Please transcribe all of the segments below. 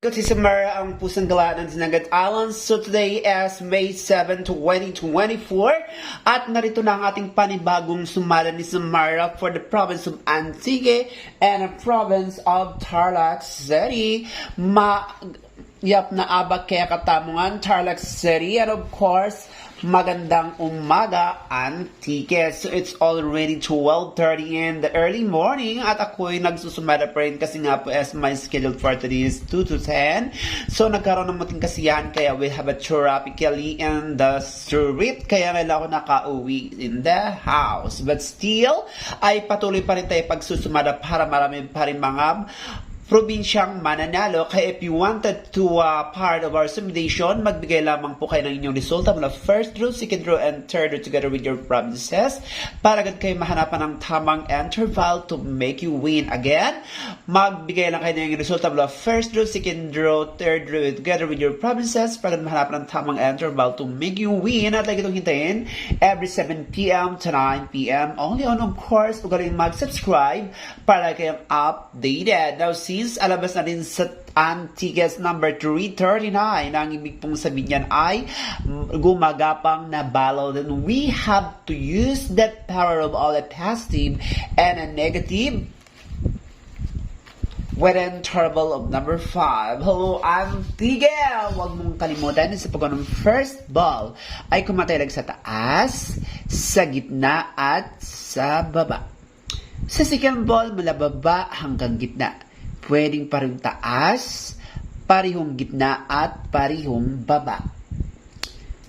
Ito si Samara ang pusang gala ng Dinagat Islands. So today is May 7, 2024 at narito na ang ating panibagong sumala ni Samara for the province of Antique and the province of Tarlac City. Yap na aba kaya katamungan Tarlac City and of course magandang umaga Antique. So it's already 12:30 in the early morning at ako'y nagsusumada pa rin kasi nga po as my schedule for today is 2 to 10. So nagkaroon ng mating kasiyahan kaya we have a tropically in the street kaya kailangan ko nakauwi in the house. But still ay patuloy pa rin tayo pagsusumada para marami pa rin mga probinsyang mananalo. Kaya if you wanted to part of our simulation, magbigay lamang po kayo ng inyong resulta mula first row, second row, and third row together with your provinces para agad kayo mahanapan ng tamang interval to make you win. Again, magbigay lang kayo ng inyong resulta mula first row, second row, third row together with your provinces para agad mahanapan ng tamang interval to make you win. At lagi itong hintayin every 7 p.m. to 9 p.m. only on, of course, huwag rin mag-subscribe para kayong updated. Now, since alabas na rin sa Antiques number 339, ang ibig pong sabihin niyan ay gumagapang na balo, then we have to use that power of all a positive and a negative with an interval of number 5. Hello, Antique! Huwag mong kalimutan sa paggawa ng first ball ay kumatayag sa taas, sa gitna, at sa baba. Sa second ball, mula baba hanggang gitna. Pwedeng parehong taas, parehong gitna, at parehong baba.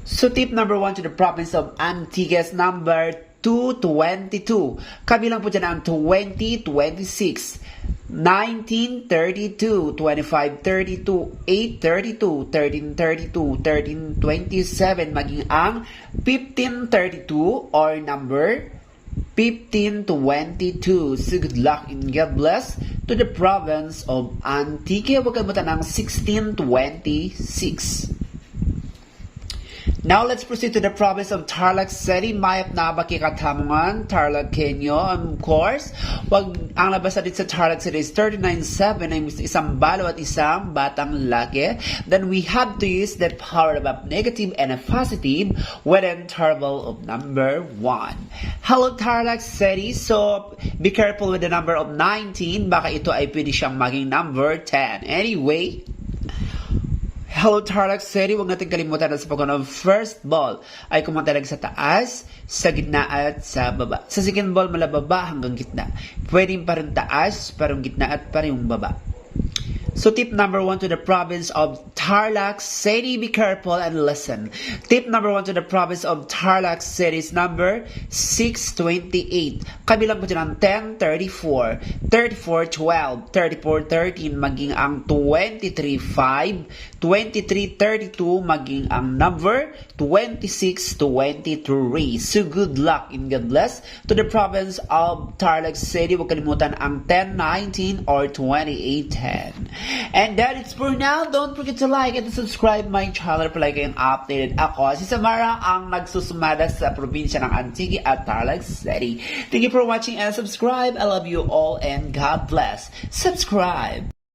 So tip number 1 to the province of Antiques number 222. Kabilang po dyan ang 2026, 1932, 2532, 832, 1332, 1327, maging ang 1532 or number 1522. So good luck and God bless to the province of Antique. Huwag kalimutan ng 1626. Now, let's proceed to the province of Tarlac City. Mayap na bakikatamungan, Tarlacenyo, of course. Ang labas natin sa Tarlac City is 39.7, ay isang balo at isang batang laki. Then we have to use the power of a negative and a positive with an interval of number 1. Hello, Tarlac City. So, be careful with the number of 19. Baka ito ay pwede siyang maging number 10. Anyway, hello, Tarlac City. Huwag natin kalimutan na sa paggawa ng first ball ay kumatalag sa taas, sa gitna, at sa baba. Sa second ball, mula baba hanggang gitna. Pwedeng parang taas, parang gitna, at parang baba. So tip number 1 to the province of Tarlac City, be careful and listen. Tip number 1 to the province of Tarlac City is number 628. Kabilang po dyan ang 1034, 3412, 3413, maging ang 235, 2332, maging ang number 2623. So good luck and God bless to the province of Tarlac City. Huwag kalimutan ang 1019 or 2810. And that is for now. Don't forget to like and subscribe my channel para like kayong updated. Ako, si Samara, ang nagsusumada sa probinsya ng Antique at Tarlac City. Thank you for watching and subscribe. I love you all and God bless. Subscribe!